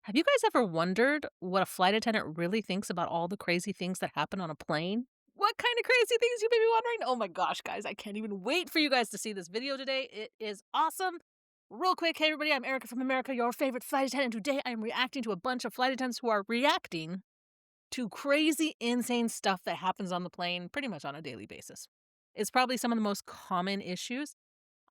Have you guys ever wondered what a flight attendant really thinks about all the crazy things that happen on a plane? What kind of crazy things you may be wondering? Oh my gosh, guys, I can't even wait for you guys to see this video today. It is awesome. Real quick, hey everybody, I'm Erica from America, your favorite flight attendant. Today I am reacting to a bunch of flight attendants who are reacting to crazy, insane stuff that happens on the plane pretty much on a daily basis. It's probably some of the most common issues.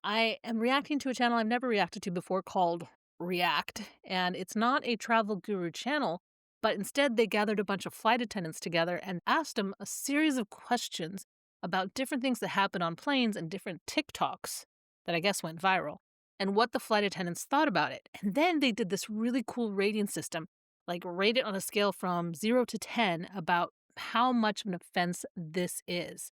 I am reacting to a channel I've never reacted to before called React, and it's not a travel guru channel, but instead they gathered a bunch of flight attendants together and asked them a series of questions about different things that happen on planes and different TikToks that I guess went viral, and what the flight attendants thought about it. And then they did this really cool rating system, like rate it on a scale from 0 to 10 about how much of an offense this is.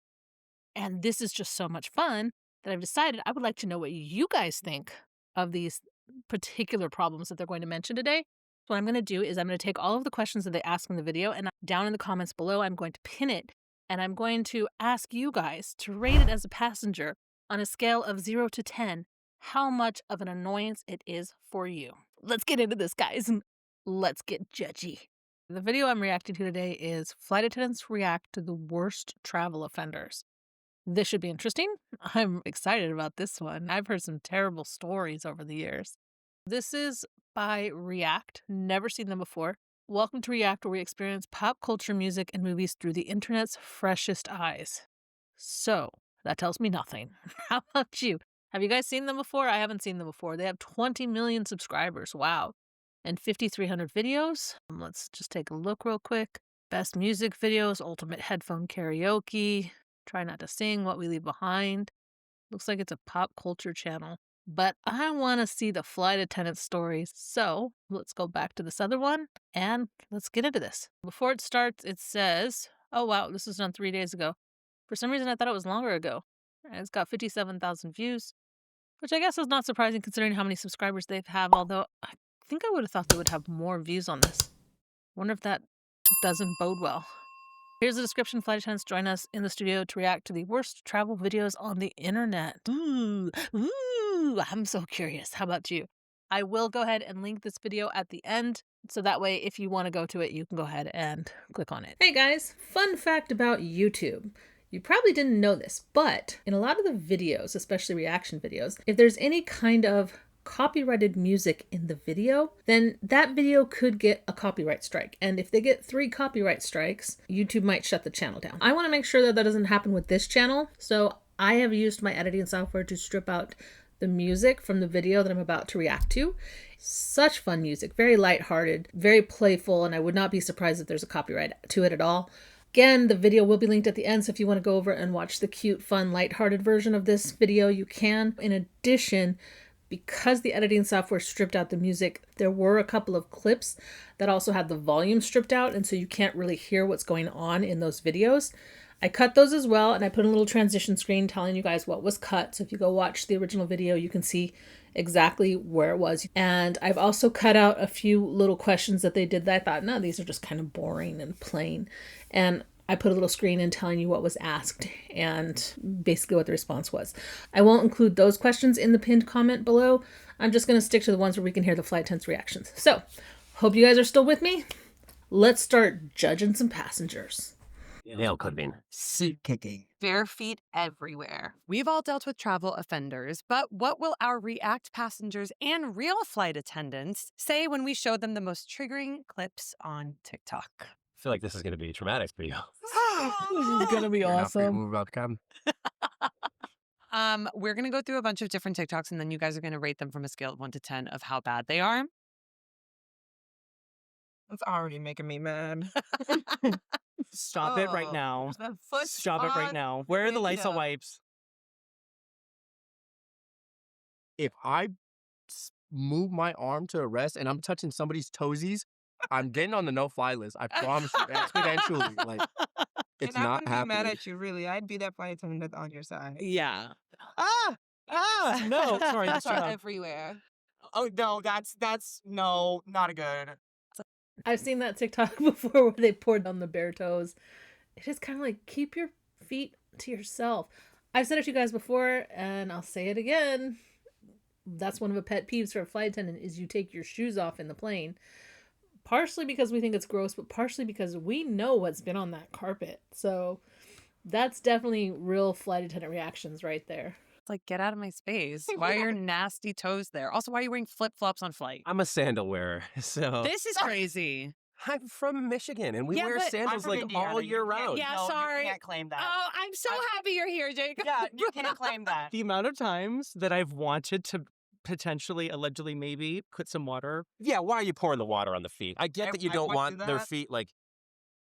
And this is just so much fun that I've decided I would like to know what you guys think of these particular problems that they're going to mention today. So what I'm going to do is I'm going to take all of the questions that they ask in the video and down in the comments below, I'm going to pin it and I'm going to ask you guys to rate it as a passenger on a scale of 0 to 10, how much of an annoyance it is for you. Let's get into this, guys, and let's get judgy. The video I'm reacting to today is Flight Attendants React to the Worst Travel Offenders. This should be interesting. I'm excited about this one. I've heard some terrible stories over the years. This is by React. Never seen them before. Welcome to React, where we experience pop culture, music, and movies through the internet's freshest eyes. So, that tells me nothing. How about you? Have you guys seen them before? I haven't seen them before. They have 20 million subscribers. Wow. And 5,300 videos. Let's just take a look real quick. Best music videos, ultimate headphone karaoke. Try Not to Sing, What We Leave Behind. Looks like it's a pop culture channel. But I want to see the flight attendant stories. So let's go back to this other one and let's get into this. Before it starts, it says, oh wow, this was done 3 days ago. For some reason, I thought it was longer ago. And it's got 57,000 views, which I guess is not surprising considering how many subscribers they have. Although I think I would have thought they would have more views on this. Wonder if that doesn't bode well. Here's the description. Flight attendants join us in the studio to react to the worst travel videos on the internet. Ooh, I'm so curious. How about you? I will go ahead and link this video at the end, so that way if you want to go to it, you can go ahead and click on it. Hey guys, fun fact about YouTube. You probably didn't know this, but in a lot of the videos, especially reaction videos, if there's any kind of copyrighted music in the video, then that video could get a copyright strike. And if they get 3 copyright strikes, YouTube might shut the channel down. I want to make sure that that doesn't happen with this channel. So I have used my editing software to strip out the music from the video that I'm about to react to. Such fun music, very lighthearted, very playful, and I would not be surprised if there's a copyright to it at all. Again, the video will be linked at the end, so if you want to go over and watch the cute, fun, lighthearted version of this video, you can. In addition, because the editing software stripped out the music, there were a couple of clips that also had the volume stripped out, and so you can't really hear what's going on in those videos. I cut those as well, and I put a little transition screen telling you guys what was cut. So if you go watch the original video, you can see exactly where it was. And I've also cut out a few little questions that they did that I thought, no, these are just kind of boring and plain. And I put a little screen in telling you what was asked and basically what the response was. I won't include those questions in the pinned comment below. I'm just going to stick to the ones where we can hear the flight attendants' reactions. So, hope you guys are still with me. Let's start judging some passengers. Nail clipping. Seat kicking. Bare feet everywhere. We've all dealt with travel offenders, but what will our React passengers and real flight attendants say when we show them the most triggering clips on TikTok? I feel like this is going to be traumatic for you. This is gonna be awesome. Move about to come. We're going to go through a bunch of different TikToks, and then you guys are going to rate them from a scale of 1 to 10 of how bad they are. It's already making me mad. Stop it right now. The foot Stop it right spot. now. Where are the Pick it Lysol up. wipes? If I move my arm to a rest and I'm touching somebody's toesies, I'm getting on the no-fly list. I promise you. Eventually, like, it's And I not wouldn't be mad happening. at you, really. I'd be that flight attendant on your side. Yeah. No, sorry, That's that's everywhere. Oh no, that's no, not good. I've seen that TikTok before where they poured on the bare toes. It is kind of like, keep your feet to yourself. I've said it to you guys before, and I'll say it again. That's one of the pet peeves for a flight attendant is you take your shoes off in the plane. partially because we think it's gross, but partially because we know what's been on that carpet. So that's definitely real flight attendant reactions right there. It's like, get out of my space. Why are your nasty toes there? Also, why are you wearing flip-flops on flight? I'm a sandal wearer, so This is crazy. I'm from Michigan, and we Yeah, wear but- I'm sandals from like Indiana. all You year can't- round. Yeah, no, sorry. You can't claim that. Oh, I'm so happy you're here, Jacob. Yeah, you can't claim that. The amount of times that I've wanted to potentially, allegedly, maybe put some water. Yeah, why are you pouring the water on the feet? I get that you I don't would want do their that. feet like.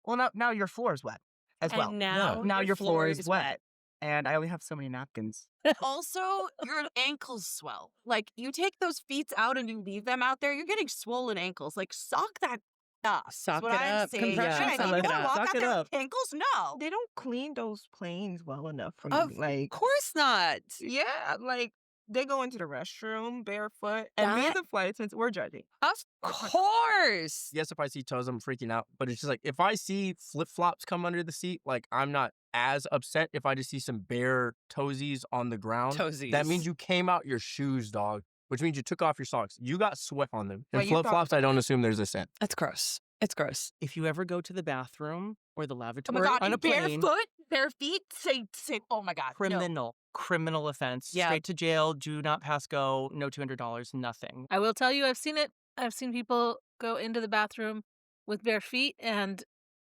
Well, now your floor is wet as well. And now your floor is wet. And I only have so many napkins. Also, your ankles swell. Like, you take those feet out and you leave them out there, you're getting swollen ankles. Like, sock that up. Sock That's what it I'm up. saying. Compression Yeah, sock you it wanna up. walk Sock out it there up. with ankles? No. They don't clean those planes well enough for Of Mm, me. Like, course not. yeah, like, they go into the restroom barefoot. And me That- and the flight attendants, we're judging. Of course. Yes, if I see toes, I'm freaking out. But it's just like if I see flip flops come under the seat, like I'm not as upset if I just see some bare toesies on the ground. Toesies. That means you came out your shoes, dog. Which means you took off your socks. You got sweat on them. And Well, you flip flops, I don't assume there's a scent. That's gross. It's gross. If you ever go to the bathroom or the Oh my lavatory God, on a plane, barefoot, bare feet, say, oh my God. No. criminal offense, Yeah. straight to jail, do not pass go, no $200, nothing. I will tell you, I've seen it. I've seen people go into the bathroom with bare feet, and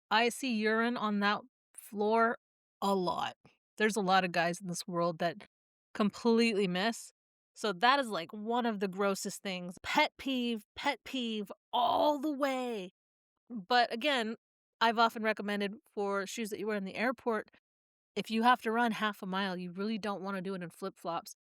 I see urine on that floor a lot. There's a lot of guys in this world that completely miss. So that is like one of the grossest things. Pet peeve all the way. But again, I've often recommended for shoes that you wear in the airport, if you have to run half a mile, you really don't want to do it in flip-flops.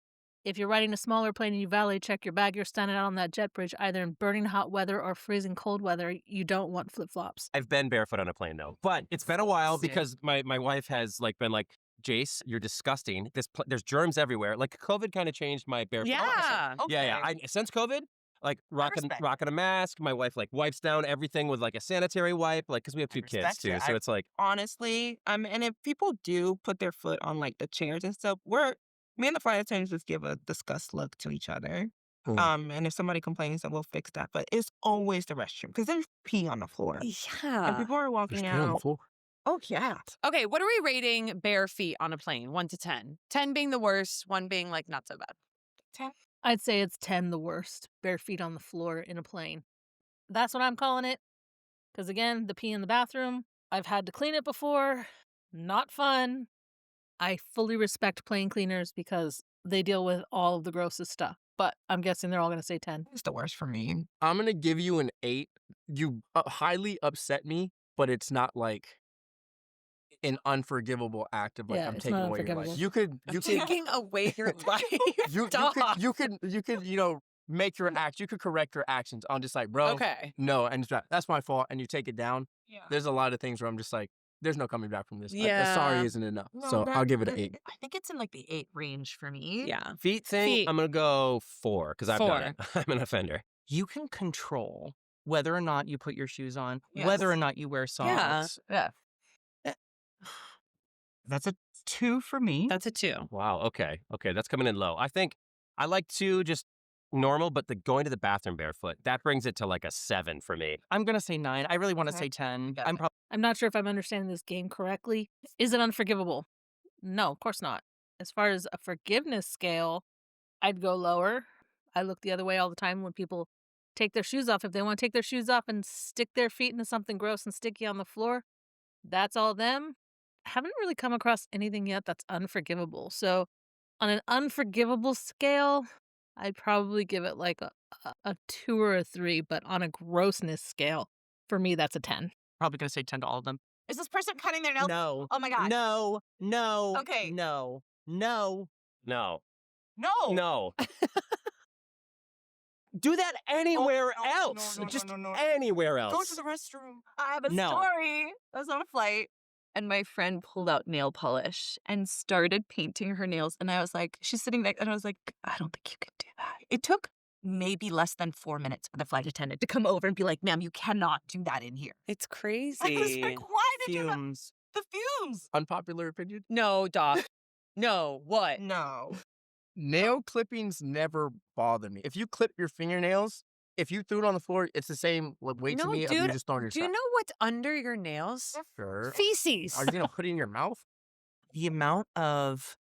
If you're riding a smaller plane and you valet check your bag, you're standing out on that jet bridge, either in burning hot weather or freezing cold weather, you don't want flip-flops. I've been barefoot on a plane though, but it's been a while Sick. because my wife has like been like, Jace, you're disgusting. There's germs everywhere. Like COVID kind of changed my barefoot. Yeah. Yeah. Since COVID, like rocking respect. a mask. My wife like wipes down everything with like a sanitary wipe, like because we have two kids respect too. it. So it's like Honestly, and if people do put their foot on like the chairs and stuff, me and the flight attendants just give a disgust look to each other. And if somebody complains, then we'll fix that. But it's always the restroom because there's pee on the floor. And Yeah. people are walking out. Oh, yeah. Okay, what are we rating bare feet on a plane? 1 to 10. 10 being the worst, 1 being like not so bad. I'd say it's 10 the worst, bare feet on the floor in a plane. That's what I'm calling it. Because again, the pee in the bathroom, I've had to clean it before. Not fun. I fully respect plane cleaners because they deal with all of the grossest stuff. But I'm guessing they're all going to say 10. It's the worst for me. I'm going to give you an 8. You highly upset me, but it's not like an unforgivable act of like Yeah, I'm it's taking not away your life. unforgivable. You could Taking away your life. you could make your act. You could correct your actions. I'm just like, bro, Okay. no, and that's my fault, and you take it down. Yeah. There's a lot of things where I'm just like, there's no coming back from this. Yeah. Sorry isn't enough. So I'll give it an 8. I think it's in like the 8 range for me. Yeah. feet thing. Feet. I'm gonna go 4 because I've done it. 4. I'm an offender. You can control whether or not you put your shoes on, Yes. whether or not you wear Yeah. socks. Yeah. That's a 2 for me. That's a 2. Wow. Okay. That's coming in low. I think I like 2 just normal, but the going to the bathroom barefoot that brings it to like a 7 for me. I'm going to say 9. I really want to Okay. say 10. Got I'm it. probably I'm not sure if I'm understanding this game correctly. Is it unforgivable? No, of course not. As far as a forgiveness scale, I'd go lower. I look the other way all the time when people take their shoes off. If they want to take their shoes off and stick their feet into something gross and sticky on the floor, that's all them. I haven't really come across anything yet that's unforgivable. So on an unforgivable scale, I'd probably give it like a 2 or a 3, but on a grossness scale, for me, that's a 10. going to say 10 to all of them. Is this person cutting their nails? No. Oh my God. No. Okay. No. No. No. No. Do that anywhere no, else. no, Just no, no. anywhere else. Go to the restroom. I have a No. story. I was on a flight and my friend pulled out nail polish and started painting her nails. And I was like, she's sitting there and I was like, I don't think you can do that. It took maybe less than 4 minutes for the flight attendant to come over and be like, ma'am, you cannot do that in here. It's I was crazy. like, why did you not? Fumes. The fumes. Unpopular opinion? No, Doc. No. What? No. Nail clippings never bother me. If you clip your fingernails, If you threw it on the floor, it's the same weight to No, me of you dude. just throwing Do you yourself. know what's under your nails? Sure. Feces. Are you gonna put it in your mouth? The amount of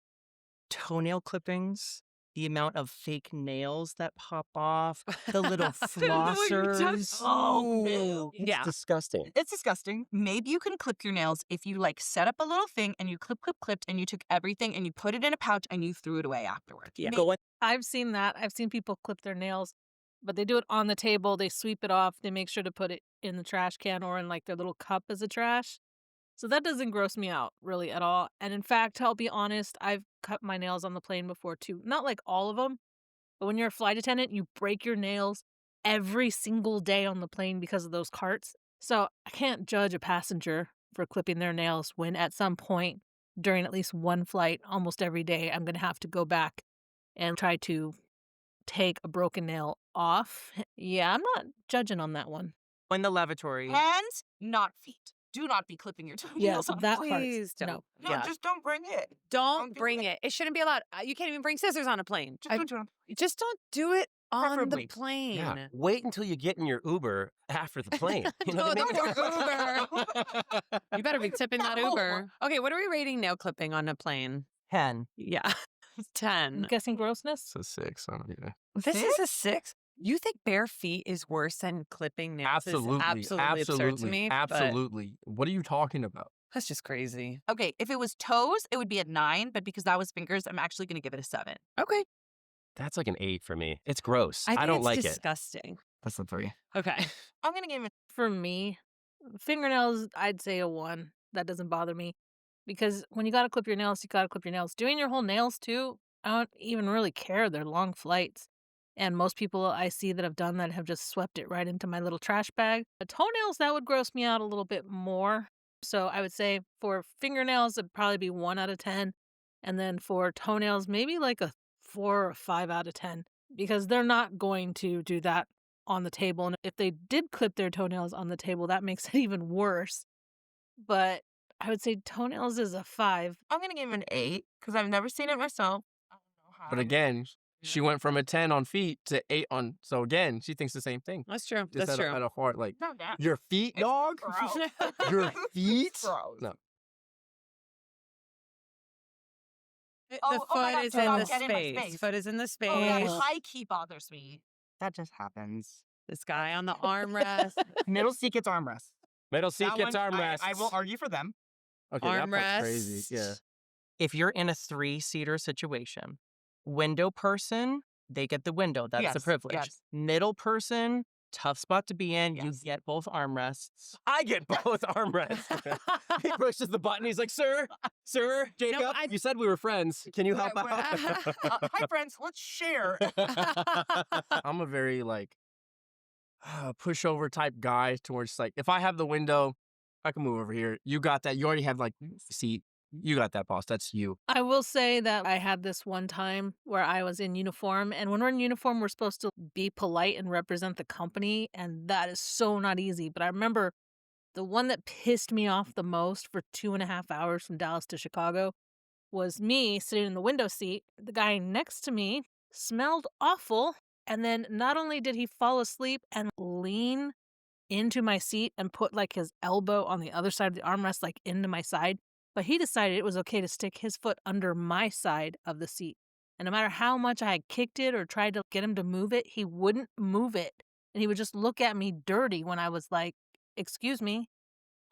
toenail clippings, the amount of fake nails that pop off, the little flossers. Oh, It's Yeah. disgusting. It's disgusting. maybe you can clip your nails if you like set up a little thing and you clipped and you took everything and you put it in a pouch and you threw it away afterwards. Yeah. Maybe- I've seen that. I've seen people clip their nails, but they do it on the table. They sweep it off. They make sure to put it in the trash can or in like their little cup as a trash. So that doesn't gross me out really at all. And in fact, I'll be honest, I've cut my nails on the plane before too. Not like all of them, but when you're a flight attendant, you break your nails every single day on the plane because of those carts. So I can't judge a passenger for clipping their nails when at some point during at least one flight, almost every day, I'm going to have to go back and try to take a broken nail off. Yeah, I'm not judging on that one. In the lavatory. hands, not feet. Do not be clipping your toenails on that the Please hurts. don't. No. No, Yeah. just don't bring it. Don't do bring it. it. It shouldn't be allowed. You can't even bring scissors on a plane. Just don't do it. Just don't do it on Preferably. the plane. Yeah. Wait until you get in your Uber after the plane. You know what I No, mean? don't You better be tipping that No. Uber. Okay, what are we rating nail clipping on a plane? 10. Yeah. I'm 10. guessing grossness. It's a 6. Yeah. This is a 6. You think bare feet is worse than clipping nails? Is Absolutely. absolutely absurd to me. but Absolutely. What are you talking about? That's just crazy. Okay, if it was toes, it would be at 9, but because that was fingers, I'm actually going to give it a 7. Okay. That's like an 8 for me. It's gross. I think don't it's like it. disgusting. That's a 3. Okay. I'm going to give it For me, fingernails, I'd say a 1. That doesn't bother me. Because when you gotta clip your nails, you gotta clip your nails. Doing your whole nails too, I don't even really care. They're long flights. And most people I see that have done that have just swept it right into my little trash bag. The toenails, that would gross me out a little bit more. So I would say for fingernails, it'd probably be 1 out of 10. And then for toenails, maybe like a 4 or 5 out of 10. Because they're not going to do that on the table. And if they did clip their toenails on the table, that makes it even worse. But I would say toenails is a 5. I'm going to give it an 8 because I've never seen it myself. I don't know how. But again, she went from a 10 on feet to 8 on. So again, she thinks the same thing. That's true. Just That's at, true. At a heart, like No, that- your feet, It's dog. gross. Your feet. Gross. No. The Oh, foot oh my God, is stop, in the get in my space. space. Foot is in the space. Oh, that Yes. high key bothers me. That just happens. This guy on the armrest. Middle seat gets armrest. Middle seat That gets one, armrests. I will argue for them. Okay, that part's crazy. Yeah. Armrest. If you're in a 3-seater situation, window person, they get the window. That's a Yes, privilege. yes. Middle person, tough spot to be in. You Yes. get both armrests. I get both armrests. He pushes the button. He's like, "Sir, Jacob, I- you said we were friends. Can you help We're- out?" Hi, friends. Let's share. I'm a very like pushover type guy towards like if I have the window, I can move over here. You got that. You already have like seat. You got that, boss. That's you. I will say that I had this one time where I was in uniform, and when we're in uniform, we're supposed to be polite and represent the company, and that is so not easy. But I remember the one that pissed me off the most for 2.5 hours from Dallas to Chicago was me sitting in the window seat. The guy next to me smelled awful, and then not only did he fall asleep and lean into my seat and put like his elbow on the other side of the armrest, like into my side, but he decided it was okay to stick his foot under my side of the seat. And no matter how much I had kicked it or tried to get him to move it, he wouldn't move it. And he would just look at me dirty when I was like, "Excuse me."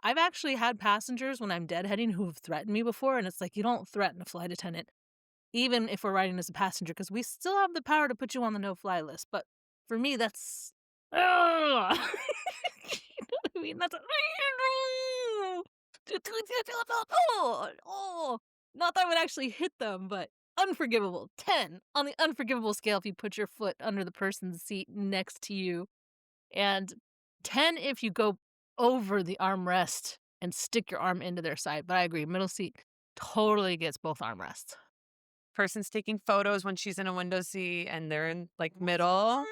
I've actually had passengers when I'm deadheading who have threatened me before, and it's like, you don't threaten a flight attendant, even if we're riding as a passenger, because we still have the power to put you on the no-fly list. But for me, that's... Ugh. You know what I mean? That's... Oh, not that I would actually hit them, but unforgivable. 10 on the unforgivable scale if you put your foot under the person's seat next to you. And 10 if you go over the armrest and stick your arm into their side. But I agree, middle seat totally gets both armrests. Person's taking photos when she's in a window seat and they're in like middle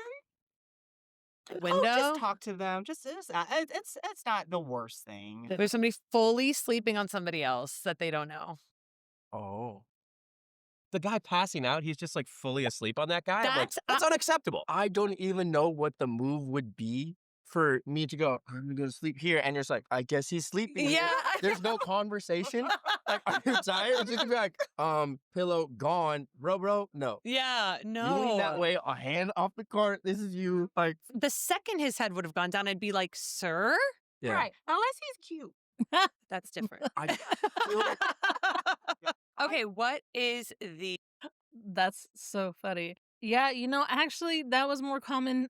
window. Oh, just talk to them. It's not the worst thing. There's somebody fully sleeping on somebody else that they don't know. Oh. the guy passing out, he's just like fully asleep on that guy. I'm like, That's that's unacceptable. I don't even know what the move would be for me to go, I'm gonna go to sleep here. And you're just like, I guess he's sleeping here. Yeah. There's no conversation. Like, are you tired? It's just gonna be like, pillow gone. Bro, no. Yeah, You no. lean that way, a hand off the cart. This is you. Like, The second his head would have gone down, I'd be like, sir? yeah. Right. Unless he's cute. That's different. I feel like Okay, what is the That's so funny. Yeah, actually, that was more common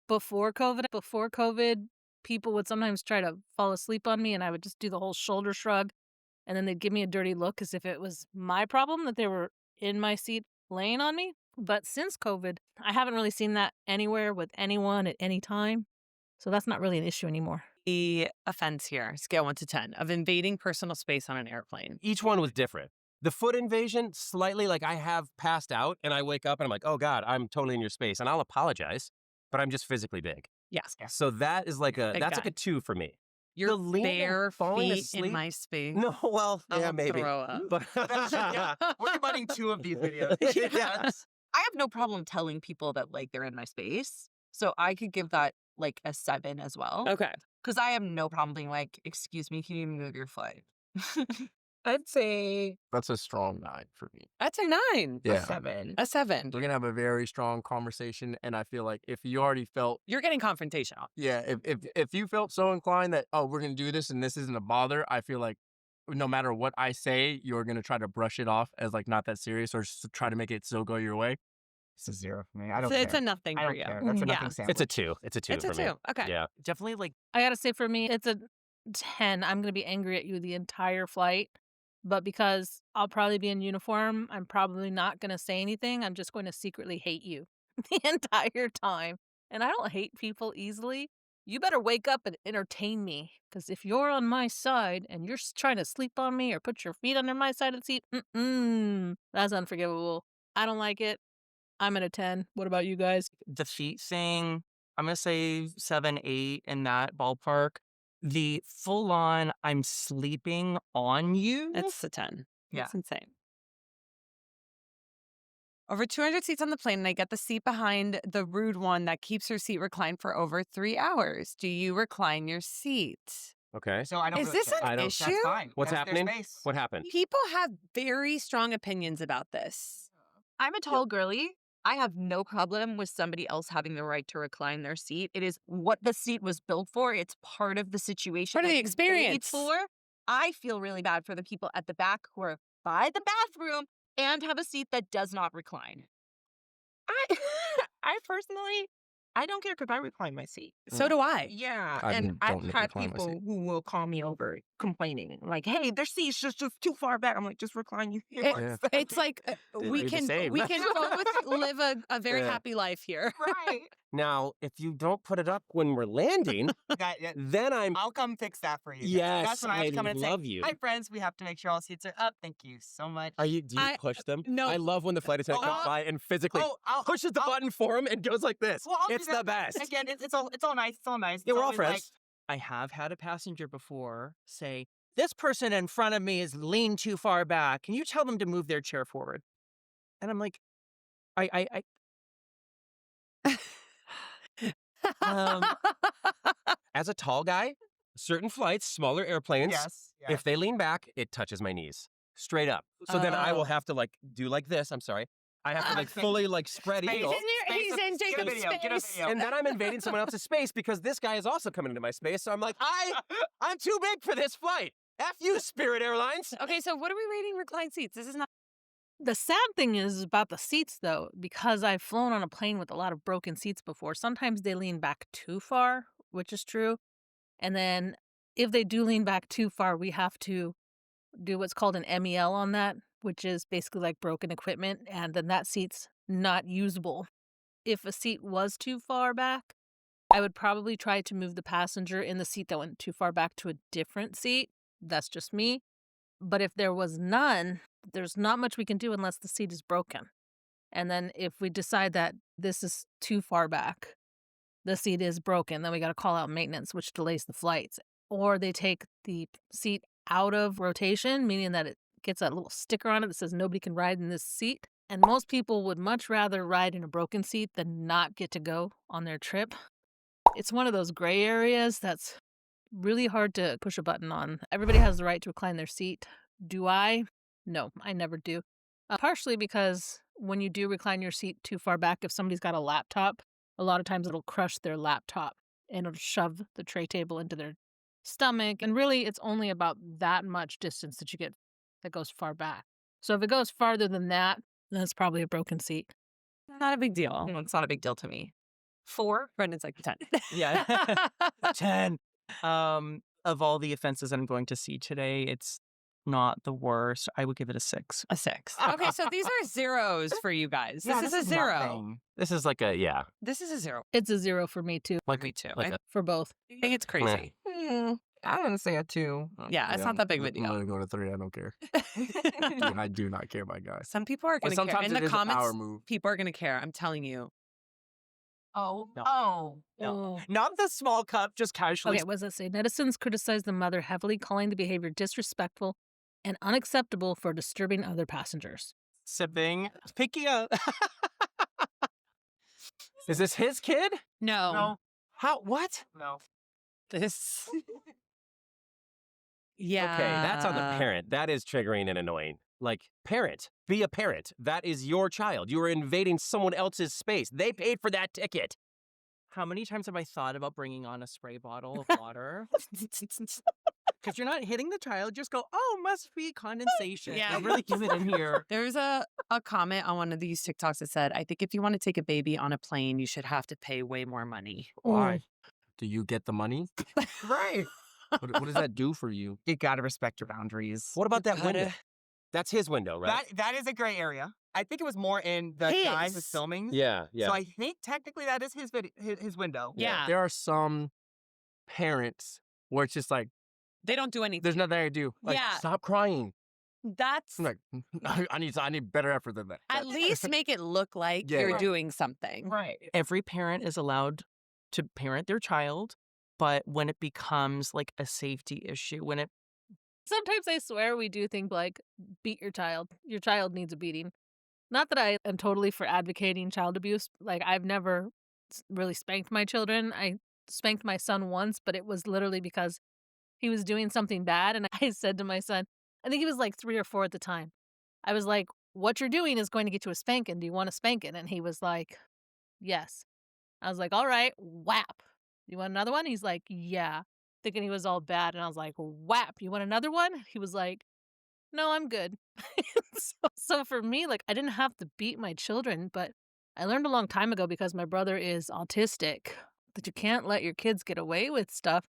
before COVID. Before COVID, people would sometimes try to fall asleep on me, and I would just do the whole shoulder shrug, and then they'd give me a dirty look as if it was my problem that they were in my seat laying on me. But since COVID, I haven't really seen that anywhere with anyone at any time. So that's not really an issue anymore. offense here, scale 1 to 10, of invading personal space on an airplane? Each one was different. The foot invasion, slightly like I have passed out and I wake up and I'm like, oh God, I'm totally in your space. And I'll apologize, but I'm just physically big. Yes. So that is like Big that's guy. like a 2 for me. Your leaning and bare falling feet in asleep? my space. No, well, yeah, I'll maybe. throw up. But We're running 2 of these videos. yes. I have no problem telling people that like they're in my space. So I could give that like a 7 as well. Okay. Because I have no problem being like, excuse me, can you move your foot? I'd say that's a strong 9 for me. That's a 9. Yeah. a 7. A 7. We're gonna have a very strong conversation, and I feel like if you already felt, You're getting confrontational. yeah, if you felt so inclined that, oh, we're gonna do this and this isn't a bother, I feel like no matter what I say, you're gonna try to brush it off as like not that serious or try to make it still go your way. It's a 0 for me. I don't It's care. a nothing I for don't you. care. That's a Yeah. nothing sandwich. It's a 2. It's a 2 It's a for 2. me. Okay. Yeah. Definitely like I gotta say, for me, it's a 10. I'm gonna be angry at you the entire flight. But because I'll probably be in uniform, I'm probably not gonna say anything. I'm just going to secretly hate you the entire time. And I don't hate people easily. You better wake up and entertain me. Because if you're on my side and you're trying to sleep on me or put your feet under my side of the seat, that's unforgivable. I don't like it. I'm at a 10. What about you guys? the feet thing, I'm going to say 7, 8 in that ballpark. The full on, I'm sleeping on you. It's a 10. Yeah. It's insane. Over 200 seats on the plane, and I get the seat behind the rude one that keeps her seat reclined for over 3 hours. Do you recline your seat? Okay. So I don't Is really this care. an I don't- issue? That's fine. What's That's their happening? space. What happened? People have very strong opinions about this. I'm a tall girly. I have no problem with somebody else having the right to recline their seat. It is what the seat was built for. It's part of the situation. Part of that the you paid experience. For. I feel really bad for the people at the back who are by the bathroom and have a seat that does not recline. I personally, I don't care because I recline my seat. So do I. Yeah, I and don't I've had recline my people seat. who will call me over complaining, like, "Hey, their seat's just too far back." I'm like, "Just recline you." It- Yeah. It's like we They're the can same. both live a very Yeah. happy life here. right. Now, if you don't put it up when we're landing, then I'll come fix that for you. guys. yes, That's when I have to come in and say, love you. "Hi, friends. We have to make sure all seats are up. Thank you so much." Do you push them? no. I love when the flight attendant comes by and physically I'll pushes the button for him and goes like this. Well, I'll do It's that. the best. Again, it's all nice. It's all nice. Yeah, It's we're all always like, friends. I have had a passenger before say, this person in front of me is leaned too far back. Can you tell them to move their chair forward? And I'm like, I As a tall guy, certain flights, smaller airplanes, yes. if they lean back, it touches my knees. Straight up. So then I will Oh. have to like do like this. I'm sorry. I have to like Space. fully like spread Space. eagle. He's in Get a Jacob's video. Get a space. video. And then I'm invading someone else's space because this guy is also coming into my space. So I'm like, I'm too big for this flight. F you, Spirit Airlines. Okay, so what are we rating reclined seats? This is not. The sad thing is about the seats, though, because I've flown on a plane with a lot of broken seats before. Sometimes they lean back too far, which is true. And then if they do lean back too far, we have to do what's called an MEL on that, which is basically like broken equipment. And then that seat's not usable. If a seat was too far back, I would probably try to move the passenger in the seat that went too far back to a different seat. That's just me. But if there was none, there's not much we can do unless the seat is broken. And then if we decide that this is too far back, the seat is broken, then we got to call out maintenance, which delays the flights. Or they take the seat out of rotation, meaning that it gets a little sticker on it that says nobody can ride in this seat. And most people would much rather ride in a broken seat than not get to go on their trip. It's one of those gray areas that's really hard to push a button on. Everybody has the right to recline their seat. Do I? No, I never do. Partially because when you do recline your seat too far back, if somebody's got a laptop, a lot of times it'll crush their laptop and it'll shove the tray table into their stomach. And really, it's only about that much distance that you get that goes far back. So if it goes farther than that, then it's probably a broken seat. Not a big deal. It's not a big deal to me. 4. Brendan's like 10. Yeah. 10. Of all the offenses I'm going to see today, it's not the worst. I would give it a 6. A 6. Okay, so these are zeros for you guys. Yeah, This is a 0. nothing. This is like a, yeah. This is a 0. It's a 0 for me too, Like, Me too. like I for both. think it's crazy. I'm going to say a 2. Yeah, it's not that big of a I'm deal. gonna go to 3. I don't care. I do not care, my guy. Some people are But going to care. sometimes In it the is a power comments, move. people are going to care. I'm telling you. Oh. No. Oh. No. Oh. Not the small cup, just casually. Okay, what does that say? Netizens criticize the mother heavily, calling the behavior disrespectful and unacceptable for disturbing other passengers. Sipping. Picky up. is this his kid? No. No. How? What? No. This. Yeah. Okay, that's on the parent. That is triggering and annoying. Like, parent, be a parent. That is your child. You are invading someone else's space. They paid for that ticket. How many times have I thought about bringing on a spray bottle of water? Because you're not hitting the child, just go, oh, must be condensation. Yeah. Don't really give it in here. There's a comment on one of these TikToks that said, I think if you want to take a baby on a plane, you should have to pay way more money. Why? Do you get the money? Right. What does that do for you? You gotta respect your boundaries. What about that Gotta- window? That's his window, right? That is a gray area. I think it was more in the guy who's His. filming. yeah, yeah. So I think technically that is his window. Yeah. There are some parents where it's just like, They don't do anything. there's nothing I can do. Like, Yeah. stop crying. That's I'm like, I need better effort than that. at least make it look like Yeah. you're Right. doing something. Right. Every parent is allowed to parent their child, but when it becomes like a safety issue, when it Sometimes I swear we do things like beat your child. Your child needs a beating. Not that I am totally for advocating child abuse. Like, I've never really spanked my children. I spanked my son once, but it was literally because he was doing something bad. And I said to my son, I think he was like 3 or 4 at the time. I was like, what you're doing is going to get you a spanking. Do you want a spanking? And he was like, yes. I was like, all right, whap. You want another one? He's like, yeah. Thinking he was all bad. And I was like, whap. You want another one? He was like, no, I'm good. So for me, like, I didn't have to beat my children, but I learned a long time ago because my brother is autistic that you can't let your kids get away with stuff.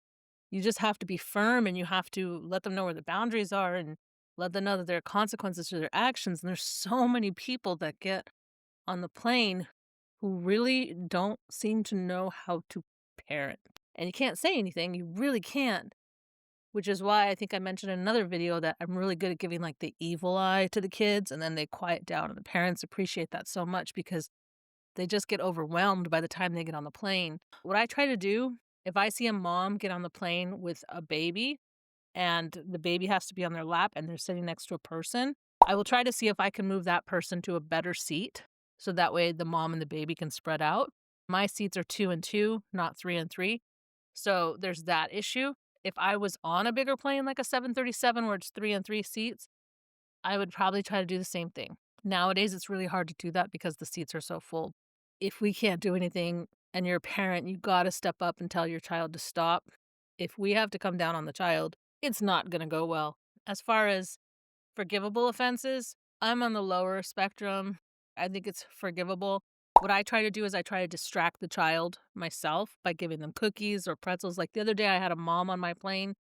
You just have to be firm and you have to let them know where the boundaries are and let them know that there are consequences to their actions. And there's so many people that get on the plane who really don't seem to know how to parent. And you can't say anything. You really can't. Which is why I think I mentioned in another video that I'm really good at giving like the evil eye to the kids and then they quiet down. And the parents appreciate that so much because they just get overwhelmed by the time they get on the plane. What I try to do, if I see a mom get on the plane with a baby and the baby has to be on their lap and they're sitting next to a person, I will try to see if I can move that person to a better seat. So that way the mom and the baby can spread out. My seats are 2 and 2, not 3 and 3. So there's that issue. If I was on a bigger plane like a 737 where it's 3 and 3 seats, I would probably try to do the same thing. Nowadays, it's really hard to do that because the seats are so full. If we can't do anything and you're a parent, you got to step up and tell your child to stop. If we have to come down on the child, it's not going to go well. As far as forgivable offenses, I'm on the lower spectrum. I think it's forgivable. What I try to do is I try to distract the child myself by giving them cookies or pretzels. Like the other day, I had a mom on my plane.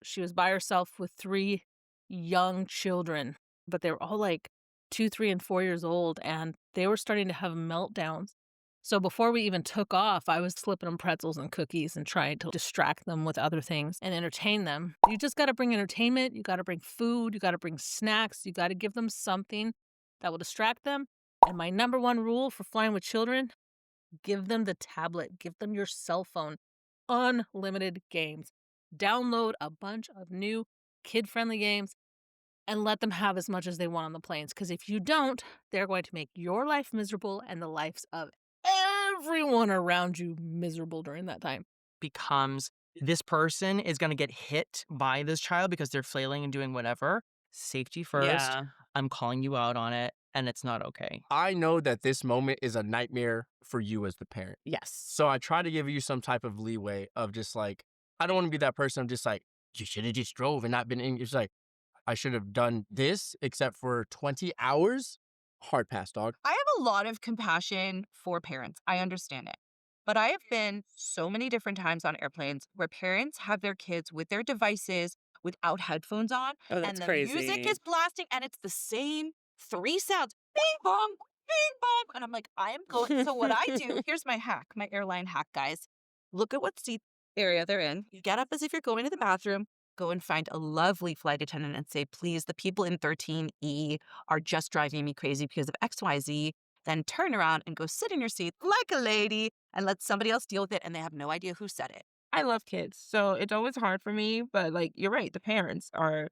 She was by herself with 3 young children, but they were all like 2, 3, and 4 years old, and they were starting to have meltdowns. So before we even took off, I was slipping them pretzels and cookies and trying to distract them with other things and entertain them. You just got to bring entertainment. You got to bring food. You got to bring snacks. You got to give them something that will distract them. And my number one rule for flying with children, give them the tablet. Give them your cell phone. Unlimited games. Download a bunch of new kid-friendly games and let them have as much as they want on the planes. Because if you don't, they're going to make your life miserable and the lives of everyone around you miserable during that time. Becomes this person is going to get hit by this child because they're flailing and doing whatever. Safety first. Yeah. I'm calling you out on it, and it's not okay. I know that this moment is a nightmare for you as the parent. Yes. So I try to give you some type of leeway of just like, I don't want to be that person. I'm just like, you should have just drove and not been in. It's like, I should have done this except for 20 hours. Hard pass, dog. I have a lot of compassion for parents. I understand it. But I have been so many different times on airplanes where parents have their kids with their devices without headphones on. Oh, that's and the crazy. music is blasting and it's the same 3 sounds. Bing bong, bing bong. And I'm like, I am going. So what I do, here's my hack, my airline hack, guys. Look at what seat area they're in. You get up as if you're going to the bathroom. Go and find a lovely flight attendant and say, please, the people in 13E are just driving me crazy because of XYZ. Then turn around and go sit in your seat like a lady and let somebody else deal with it. And they have no idea who said it. I love kids, so it's always hard for me. But like you're right, the parents are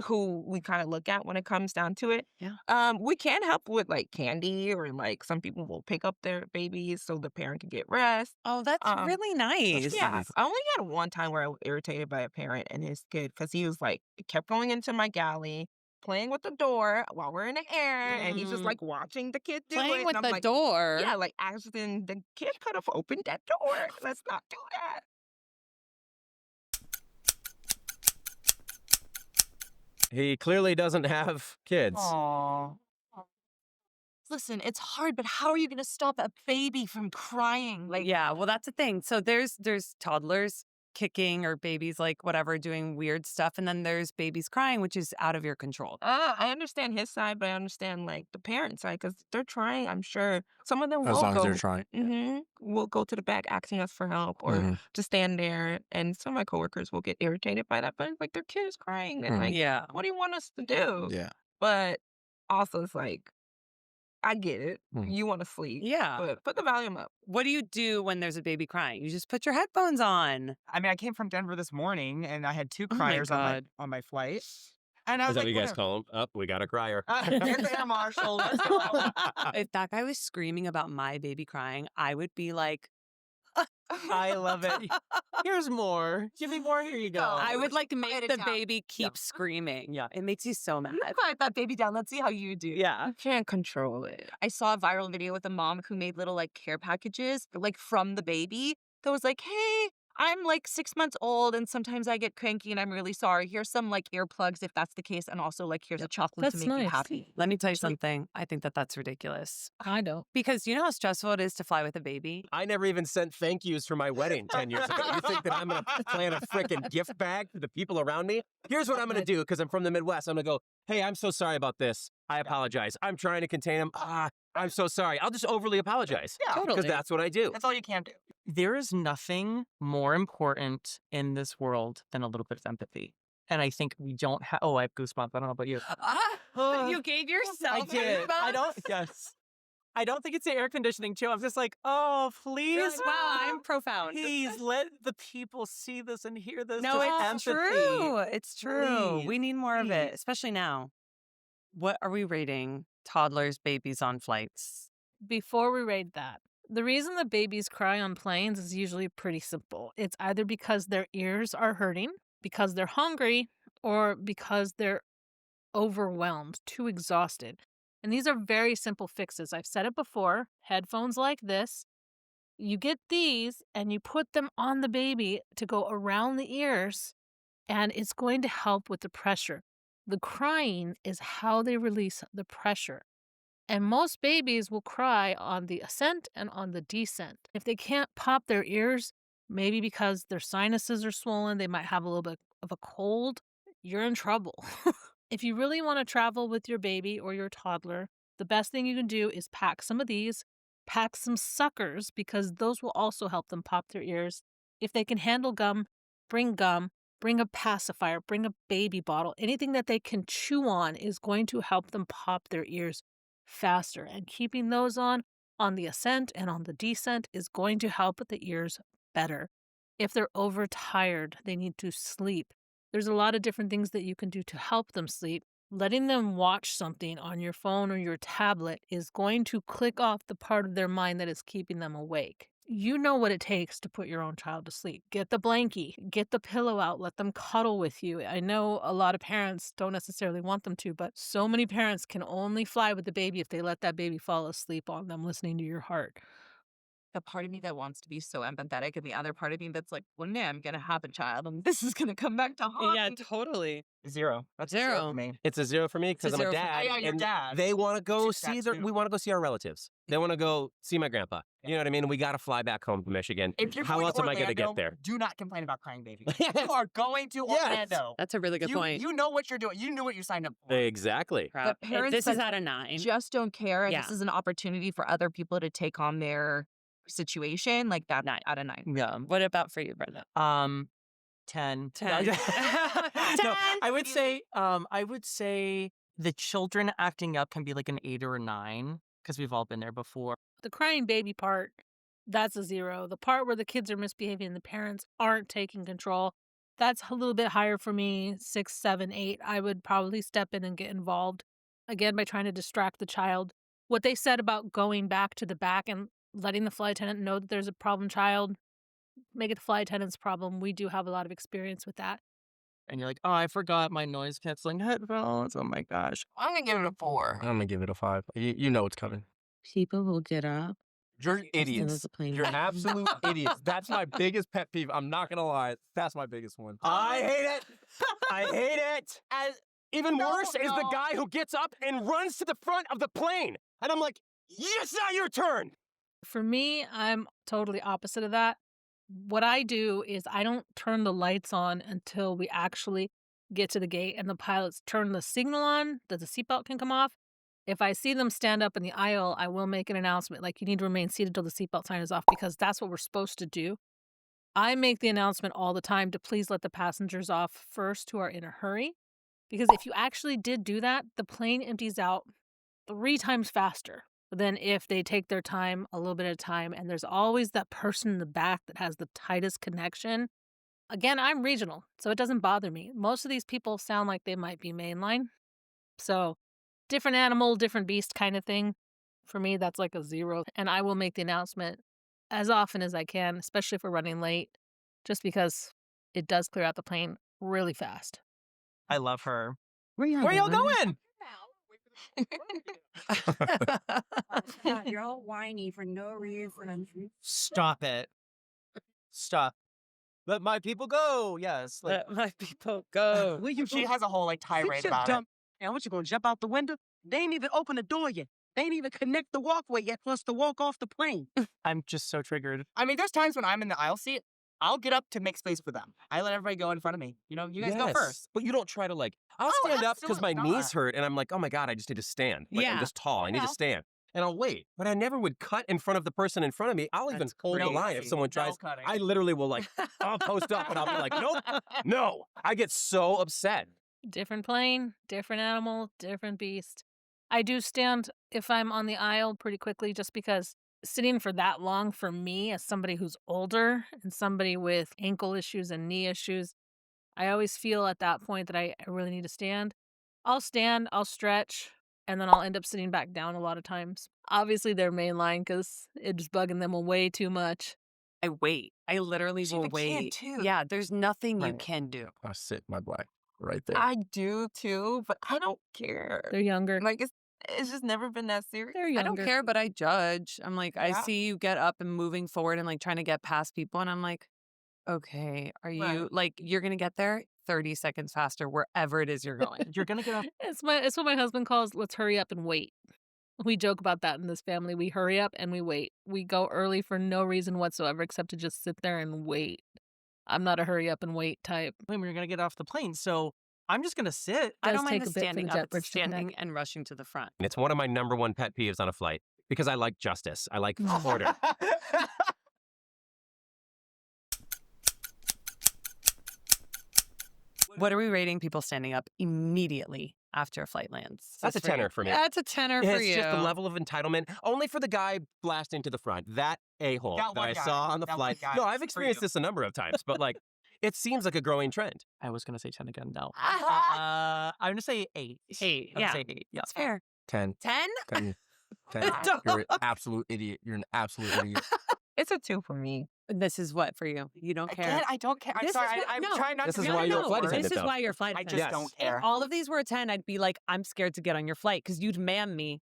who we kind of look at when it comes down to it. Yeah. We can help with like candy, or like some people will pick up their babies so the parent can get rest. Oh, that's really nice. Yeah, I only had one time where I was irritated by a parent and his kid because he was like, kept going into my galley, playing with the door while we're in the air, and he's just like watching the kid do it. Playing with and I'm the like, door. yeah, like as in the kid could have opened that door. Let's not do that. He clearly doesn't have kids. Aw. Listen, it's hard, but how are you going to stop a baby from crying? Like, Yeah, well, that's the thing. So there's toddlers kicking or babies like whatever doing weird stuff, and then there's babies crying, which is out of your control. I understand his side, but I understand like the parent side because they're trying. I'm sure some of them As will long go. as they're trying. Will go to the back asking us for help or just stand there. And some of my coworkers will get irritated by that, but like their kid is crying and like, Yeah. what do you want us to do? Yeah. But also, it's like, I get it. Mhm. You want to sleep. Yeah. But put the volume up. What do you do when there's a baby crying? You just put your headphones on. I mean, I came from Denver this morning and I had 2 Oh my criers God. on my flight. And I Is was that like, what you guys whatever. call him? Up, we got a crier. There's the air marshal. Let's go. If that guy was screaming about my baby crying, I would be like, I love it. Here's more. Give me more. Here you go. I would like Quiet make it the down. baby keep screaming. Yeah. It makes you so mad. quiet that baby down. Let's see how you do. Yeah. You can't control it. I saw a viral video with a mom who made little like care packages like from the baby that was like, hey, I'm like 6 months old and sometimes I get cranky and I'm really sorry. Here's some like earplugs if that's the case. And also like here's a chocolate That's to make you nice. happy. Let me tell you something. I think that that's ridiculous. I don't. Because you know how stressful it is to fly with a baby? I never even sent thank yous for my wedding 10 years ago. You think that I'm going to plan a freaking gift bag for the people around me? Here's what I'm going to do because I'm from the Midwest. I'm going to go, hey, I'm so sorry about this. I apologize. I'm trying to contain them. I'm so sorry. I'll just overly apologize. Yeah, Totally. Because that's what I do. that's all you can do. There is nothing more important in this world than a little bit of empathy. And I think we don't have. Oh, I have goosebumps. I don't know about you. You gave I yourself did. I goosebumps? don't. Yes. I don't think it's the air conditioning too. I'm just like, oh, You're please, like, wow, I'm profound. please let the people see this and hear this. No, Just it's empathy. true. It's true. Please, We need more of it, please. especially now. What are we rating toddlers, babies on flights? Before we rate that, the reason the babies cry on planes is usually pretty simple. It's either because their ears are hurting, because they're hungry, or because they're overwhelmed, too exhausted. And these are very simple fixes. I've said it before. Headphones like this. You get these and you put them on the baby to go around the ears, and it's going to help with the pressure. The crying is how they release the pressure. And most babies will cry on the ascent and on the descent. If they can't pop their ears, maybe because their sinuses are swollen, they might have a little bit of a cold, you're in trouble. If you really want to travel with your baby or your toddler, the best thing you can do is pack some of these, pack some suckers, because those will also help them pop their ears. If they can handle gum, bring a pacifier, bring a baby bottle. Anything that they can chew on is going to help them pop their ears faster. And keeping those on the ascent and on the descent is going to help with the ears better. If they're overtired, they need to sleep. There's a lot of different things that you can do to help them sleep. Letting them watch something on your phone or your tablet is going to click off the part of their mind that is keeping them awake. You know what it takes to put your own child to sleep. Get the blankie, get the pillow out, let them cuddle with you. I know a lot of parents don't necessarily want them to, but so many parents can only fly with the baby if they let that baby fall asleep on them listening to your heart. The part of me that wants to be so empathetic, and the other part of me that's like, one day I'm gonna have a child, and this is gonna come back to haunt Yeah, me. totally. 0. That's 0 0. for me. It's a 0 for me It's a because I'm a 0 for me. dad. Yeah, you're and dad. They want to go She's see dad too. we want to go see our relatives. They want to go see my grandpa. You know what I mean? We got to fly back home to Michigan. If you're How going else to am I going to Orlando, get there? Do not complain about crying baby. You are going to Yes. Orlando. That's a really good point. You know what you're doing. You knew what you signed up for. Exactly. Crap. But parents This is that at a 9. just don't care, and Yeah. this is an opportunity for other people to take on their situation, like that 9. out of 9. Yeah. What about for you, Brenda? 10. 10. No, 10. I would say the children acting up can be like an 8 or a 9 because we've all been there before. The crying baby part, that's a 0. The part where the kids are misbehaving and the parents aren't taking control, that's a little bit higher for me, 6, 7, 8. I would probably step in and get involved, again, by trying to distract the child. What they said about going back to the back and letting the flight attendant know that there's a problem child, make it the flight attendant's problem. We do have a lot of experience with that. And you're like, oh, I forgot my noise canceling headphones. Oh my gosh. I'm going to give it a 4. I'm gonna give it a 5. You know it's coming. People will get up. You're idiots. You're absolute idiots. That's my biggest pet peeve. I'm not gonna lie. That's my biggest one. I hate it. I hate it. Even No, worse is the no. guy who gets up and runs to the front of the plane. And I'm like, it's not your turn. For me, I'm totally opposite of that. What I do is I don't turn the lights on until we actually get to the gate and the pilots turn the signal on that the seatbelt can come off. If I see them stand up in the aisle, I will make an announcement like you need to remain seated until the seatbelt sign is off because that's what we're supposed to do. I make the announcement all the time to please let the passengers off first who are in a hurry. Because if you actually did do that, the plane empties out 3 times faster than if they take their time, a little bit at a time, and there's always that person in the back that has the tightest connection. Again, I'm regional, so it doesn't bother me. Most of these people sound like they might be mainline. So, different animal, different beast kind of thing. For me, that's like a 0. And I will make the announcement as often as I can, especially if we're running late, just because it does clear out the plane really fast. I love her. Where y'all going? God, you're all whiny for no reason. Stop it. Stop. Let my people go. Yes. Like, Let my people go. She has a whole like tirade about it. And what you gonna jump out the window? They ain't even open the door yet. They ain't even connect the walkway yet for us to walk off the plane. I'm just so triggered. I mean, there's times when I'm in the aisle seat, I'll get up to make space for them. I let everybody go in front of me. You know, you guys go Yes, first. But you don't try to like, I'll Oh, stand up because my absolutely knees not. hurt and I'm like, oh my God, I just need to stand. Like, I'm Yeah. just tall. I need Yeah. to stand. And I'll wait. But I never would cut in front of the person in front of me. I'll even That's hold the line if crazy. someone No tries. cutting. I literally will like, I'll post up and I'll be like, nope, no. I get so upset. Different plane, different animal, different beast. I do stand if I'm on the aisle pretty quickly just because sitting for that long for me as somebody who's older and somebody with ankle issues and knee issues, I always feel at that point that I really need to stand. I'll stand, I'll stretch, and then I'll end up sitting back down a lot of times. Obviously, they're mainline because it's bugging them way too much. I wait. I literally See, will the kid, wait. too. Yeah, there's nothing you Right. can do. I sit my black right there. I do too, but I don't care. They're younger. Like it's just never been that serious. They're I younger. don't care, but I judge. I'm like, I Yeah. see you get up and moving forward and like trying to get past people. And I'm like, okay, are you Right. like, you're going to get there 30 seconds faster wherever it is you're going. You're going to get off. It's what my husband calls let's hurry up and wait. We joke about that in this family. We hurry up and we wait. We go early for no reason whatsoever except to just sit there and wait. I'm not a hurry up and wait type. When we're going to get off the plane. So I'm just going to sit. I Does don't mind take the a bit for standing the up, jet it's bridge to connect. standing and rushing to the front. And it's one of my number one pet peeves on a flight because I like justice. I like order. What are we rating people standing up immediately after a flight lands? That's a for you. 10 for me. That's a 10 for It's you. just the level of entitlement. Only for the guy blasting to the front. That a-hole That that one I guy. saw on the That one flight. guy No, I've for experienced you. this a number of times, but like, It seems like a growing trend. I was gonna say 10 again. No. Ah. I'm gonna say 8. 8. I'm Yeah. gonna say 8. Yeah. That's fair. 10. 10? 10. 10. You're an absolute idiot. You're an absolute idiot. It's a 2 for me. This is what for you? You don't care. Again, I don't care. I'm This sorry. is what- I'm no. trying not This to is be why like you're a that. flight This attendant, is though. why you're a flight I attendant. just don't If care. all of these were a 10, I'd be like, I'm scared to get on your flight because you'd man me.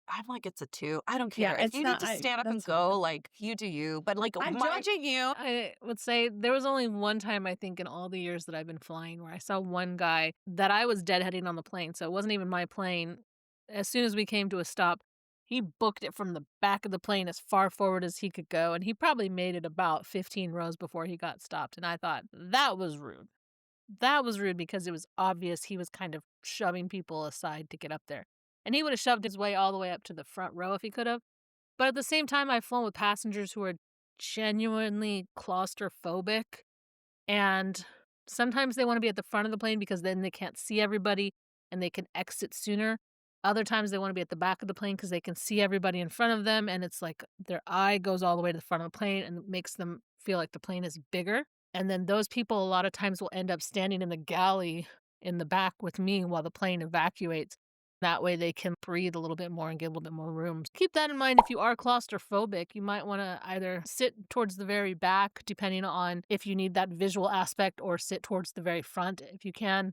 I'm like, it's a 2. I don't Yeah, care. If it's you not- need to I- stand up and that's go, like, you do you. But, like, I'm my- judging you. I would say there was only one time, I think, in all the years that I've been flying where I saw one guy that I was deadheading on the plane. So it wasn't even my plane. As soon as we came to a stop, he booked it from the back of the plane as far forward as he could go. And he probably made it about 15 rows before he got stopped. And I thought, that was rude. That was rude because it was obvious he was kind of shoving people aside to get up there. And he would have shoved his way all the way up to the front row if he could have. But at the same time, I've flown with passengers who are genuinely claustrophobic. And sometimes they want to be at the front of the plane because then they can't see everybody and they can exit sooner. Other times they want to be at the back of the plane because they can see everybody in front of them. And it's like their eye goes all the way to the front of the plane and it makes them feel like the plane is bigger. And then those people a lot of times will end up standing in the galley in the back with me while the plane evacuates. That way they can breathe a little bit more and get a little bit more room. Keep that in mind if you are claustrophobic. You might want to either sit towards the very back, depending on if you need that visual aspect, or sit towards the very front if you can.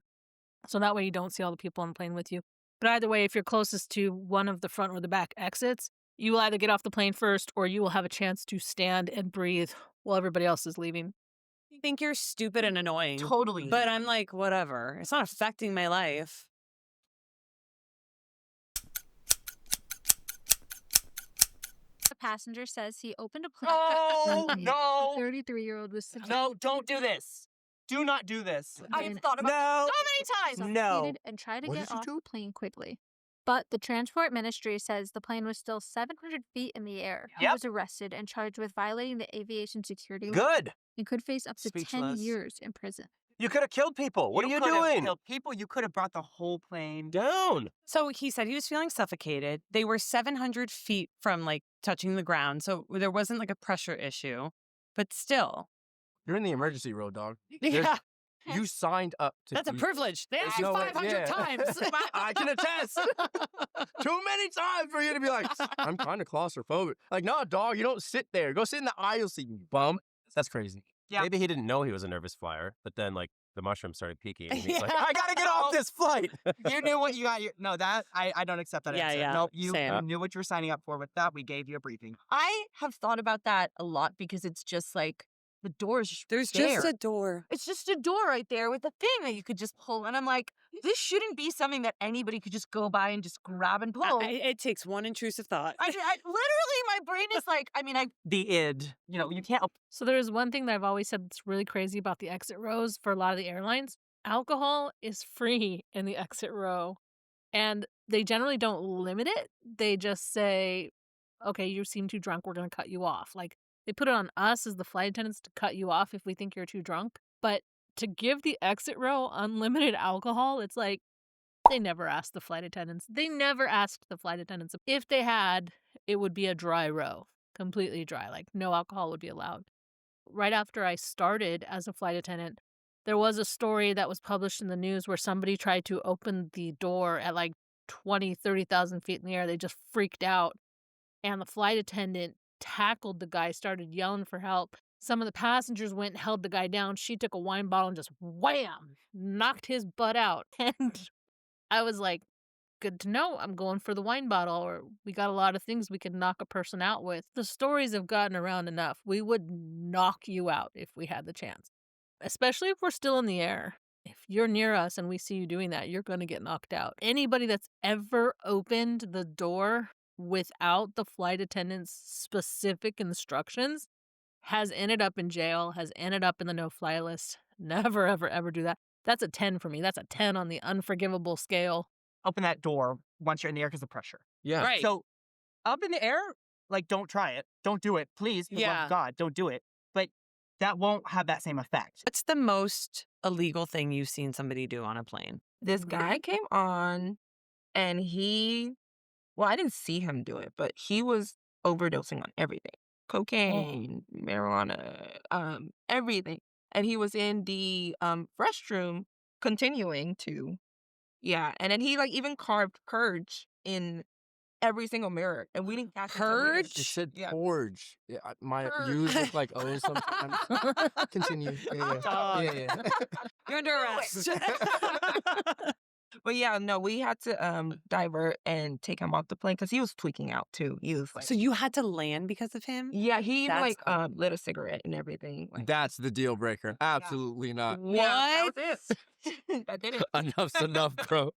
So that way you don't see all the people on the plane with you. But either way, if you're closest to one of the front or the back exits, you will either get off the plane first or you will have a chance to stand and breathe while everybody else is leaving. I think you're stupid and annoying. Totally. But I'm like, whatever. It's not affecting my life. A passenger says he opened a plane. Oh, no. 33-year-old was No, don't do this. Do not do this. I've thought about No. it so many times. No. succeeded and tried to What get did you off do? the plane quickly. But the transport ministry says the plane was still 700 feet in the air. He Yep. was arrested and charged with violating the aviation security law Good. and could face up to 10 Speechless. years in prison. You could have killed people. What are you could have doing? killed people, you could have brought the whole plane. Down. So he said he was feeling suffocated. They were 700 feet from like touching the ground. So there wasn't like a pressure issue. But still. You're in the emergency row, dog. Yeah. You signed up to That's a be- privilege. They asked you no way- 500 yeah. times. I can attest. Too many times for you to be like, I'm kind of claustrophobic. Like, no, dog, you don't sit there. Go sit in the aisle seat, you bum. That's crazy. Yeah. Maybe he didn't know he was a nervous flyer, but then like the mushroom started peaking. And he's like, Yeah. I gotta get off this flight. You knew what you got. No, that I don't accept that Yeah, answer. yeah, Nope, you same. knew what you were signing up for with that. We gave you a briefing. I have thought about that a lot because it's just like the door's There's there. just a door. It's just a door right there with a thing that you could just pull. And I'm like, this shouldn't be something that anybody could just go by and just grab and pull. It takes one intrusive thought. I literally, my brain is like, I mean, The id. You know, you can't. So there is one thing that I've always said that's really crazy about the exit rows for a lot of the airlines. Alcohol is free in the exit row. And they generally don't limit it. They just say, okay, you seem too drunk. We're going to cut you off. Like, they put it on us as the flight attendants to cut you off if we think you're too drunk. But to give the exit row unlimited alcohol, it's like they never asked the flight attendants. They never asked the flight attendants. If they had, it would be a dry row, completely dry. Like, no alcohol would be allowed. Right after I started as a flight attendant, there was a story that was published in the news where somebody tried to open the door at like 20, 30,000 feet in the air. They just freaked out. And the flight attendant tackled the guy, started yelling for help. Some of the passengers went and held the guy down. She took a wine bottle and just wham, knocked his butt out. And I was like, good to know. I'm going for the wine bottle, or we got a lot of things we could knock a person out with. The stories have gotten around enough. We would knock you out if we had the chance, especially if we're still in the air. If you're near us and we see you doing that, you're going to get knocked out. Anybody that's ever opened the door without the flight attendant's specific instructions has ended up in jail, has ended up in the no-fly list. Never, ever, ever do that. That's a 10 for me. That's a 10 on the unforgivable scale. Open that door once you're in the air because of pressure. Yeah. Right. So up in the air, like, don't try it. Don't do it. Please, for the love Yeah. of God, don't do it. But that won't have that same effect. What's the most illegal thing you've seen somebody do on a plane? This guy came on and well, I didn't see him do it, but he was overdosing on everything. Cocaine, marijuana, everything. and he was in the restroom continuing to. Yeah, and then he like even carved purge in every single mirror, and we didn't catch it till later. It said Yeah. porge. Yeah, my Purge. U's look like O's sometimes. Continue. Yeah. You're under arrest. But yeah, no, we had to divert and take him off the plane because he was tweaking out too. He was like, So you had to land because of him? yeah, he That's- like lit a cigarette and everything. Like, That's the deal breaker. Absolutely not. yeah, that was it. That did it. Enough's enough, bro.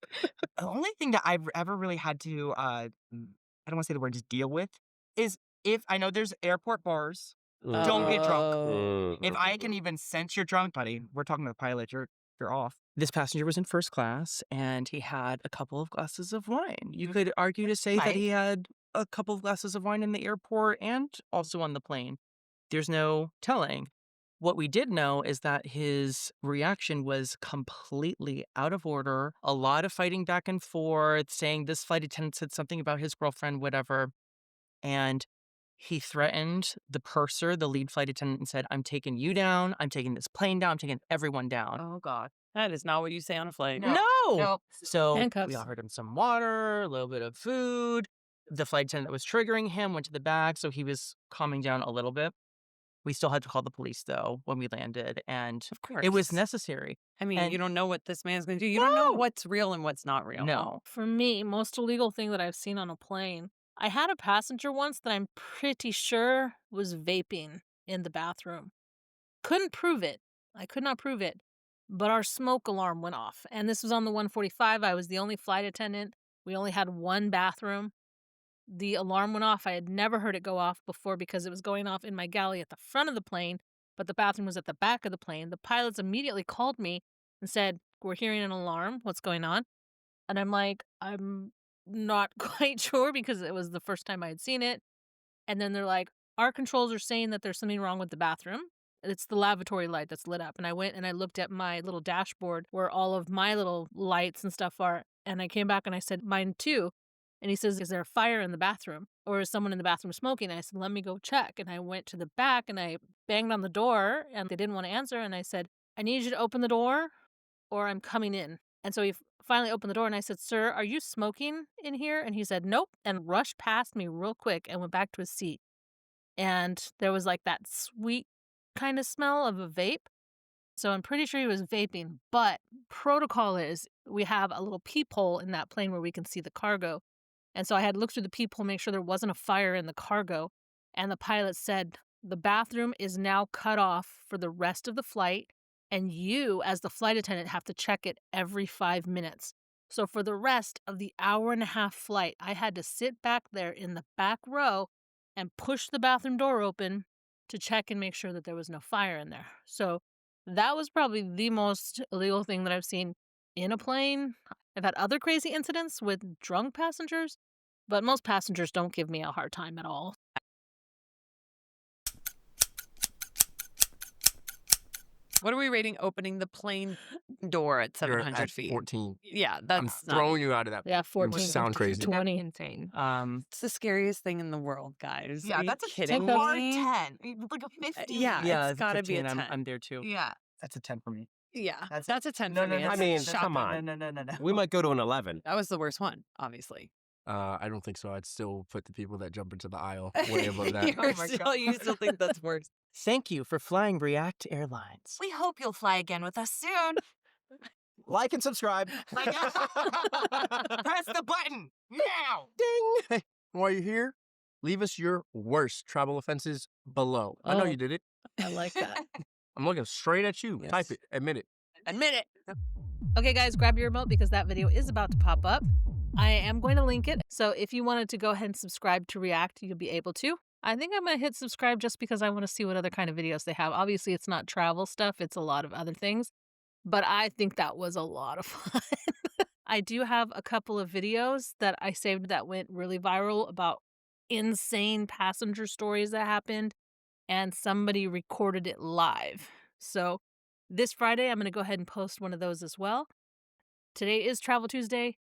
The only thing that I've ever really had to, I don't want to say the word just deal with, is if I know there's airport bars, don't get drunk. If I can even sense you're drunk, buddy, we're talking to the pilot, you're off. This passenger was in first class and he had a couple of glasses of wine. You could argue to say that he had a couple of glasses of wine in the airport and also on the plane. There's no telling. What we did know is that his reaction was completely out of order. A lot of fighting back and forth, saying this flight attendant said something about his girlfriend, whatever. And he threatened the purser, the lead flight attendant, and said, I'm taking you down. I'm taking this plane down. I'm taking everyone down. Oh, God. That is not what you say on a flight. No. No. Nope. So Handcuffs. we offered him some water, a little bit of food. The flight attendant that was triggering him went to the back, so he was calming down a little bit. We still had to call the police, though, when we landed, and Of course. it was necessary. I mean, and- you don't know what this man's going to do. You don't know No. what's real and what's not real. No. For me, most illegal thing that I've seen on a plane, I had a passenger once that I'm pretty sure was vaping in the bathroom. Couldn't prove it. I could not prove it. But our smoke alarm went off. And this was on the 145. I was the only flight attendant. We only had one bathroom. The alarm went off. I had never heard it go off before because it was going off in my galley at the front of the plane, but the bathroom was at the back of the plane. The pilots immediately called me and said, we're hearing an alarm. What's going on? And I'm like, I'm not quite sure because it was the first time I had seen it. And then they're like, our controls are saying that there's something wrong with the bathroom. It's the lavatory light that's lit up. And I went and I looked at my little dashboard where all of my little lights and stuff are. And I came back and I said, mine too. And he says, is there a fire in the bathroom? Or is someone in the bathroom smoking? And I said, let me go check. And I went to the back and I banged on the door and they didn't want to answer. And I said, I need you to open the door or I'm coming in. And so he finally opened the door and I said, sir, are you smoking in here? And he said, nope. And rushed past me real quick and went back to his seat. And there was like that sweet kind of smell of a vape. So I'm pretty sure he was vaping. But protocol is we have a little peephole in that plane where we can see the cargo. And so I had looked through the peephole, make sure there wasn't a fire in the cargo. And the pilot said, the bathroom is now cut off for the rest of the flight. And you, as the flight attendant, have to check it every 5 minutes. So for the rest of the hour-and-a-half flight, I had to sit back there in the back row and push the bathroom door open to check and make sure that there was no fire in there. So that was probably the most illegal thing that I've seen in a plane. I've had other crazy incidents with drunk passengers, but most passengers don't give me a hard time at all. What are we rating opening the plane door at You're 700 at feet? 14. Yeah, I'm that's not. throwing you out of that. Yeah, 14. You sound crazy. 20. Insane. It's the scariest thing in the world, guys. Yeah, Are you that's a kidding 10 or me? 10. Like a 15. Yeah, Yeah, it's got to be a 15. 10. I'm there too. Yeah. That's a 10 for me. Yeah, That's- that's a 10 No, for no, me. no, I That's mean, shocking. come on. No. We might go to an 11. That was the worst one, obviously. I don't think so. I'd still put the people that jump into the aisle way above that. You're you still think that's worse. Thank you for flying React Airlines. We hope you'll fly again with us soon. Like and subscribe. Press the button now. Ding! While you're here, leave us your worst travel offenses below. I know Oh. you did it. I like that. I'm looking straight at you. Yes. Type it. Admit it. Admit it. Okay, guys, grab your remote because that video is about to pop up. I am going to link it. So if you wanted to go ahead and subscribe to React, you'll be able to. I think I'm going to hit subscribe just because I want to see what other kind of videos they have. Obviously, it's not travel stuff. It's a lot of other things. But I think that was a lot of fun. I do have a couple of videos that I saved that went really viral about insane passenger stories that happened. And somebody recorded it live. So this Friday, I'm going to go ahead and post one of those as well. Today is Travel Tuesday.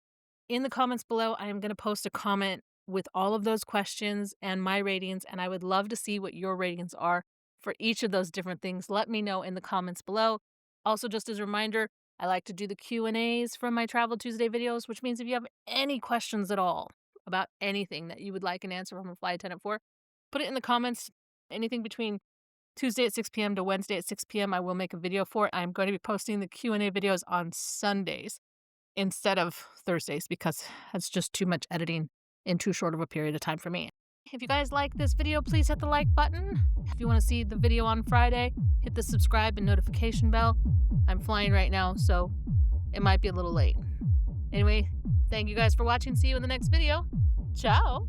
In the comments below, I am going to post a comment with all of those questions and my ratings, and I would love to see what your ratings are for each of those different things, let me know in the comments below. Also, just as a reminder, I like to do the Q&As from my Travel Tuesday videos, which means if you have any questions at all about anything that you would like an answer from a flight attendant for, put it in the comments. Anything between Tuesday at 6 p.m. to Wednesday at 6 p.m. I will make a video for it. I'm going to be posting the Q&A videos on Sundays instead of Thursdays because that's just too much editing in too short of a period of time for me. If you guys like this video, please hit the like button. If you want to see the video on Friday, hit the subscribe and notification bell. I'm flying right now, so it might be a little late. Anyway, thank you guys for watching. See you in the next video. Ciao!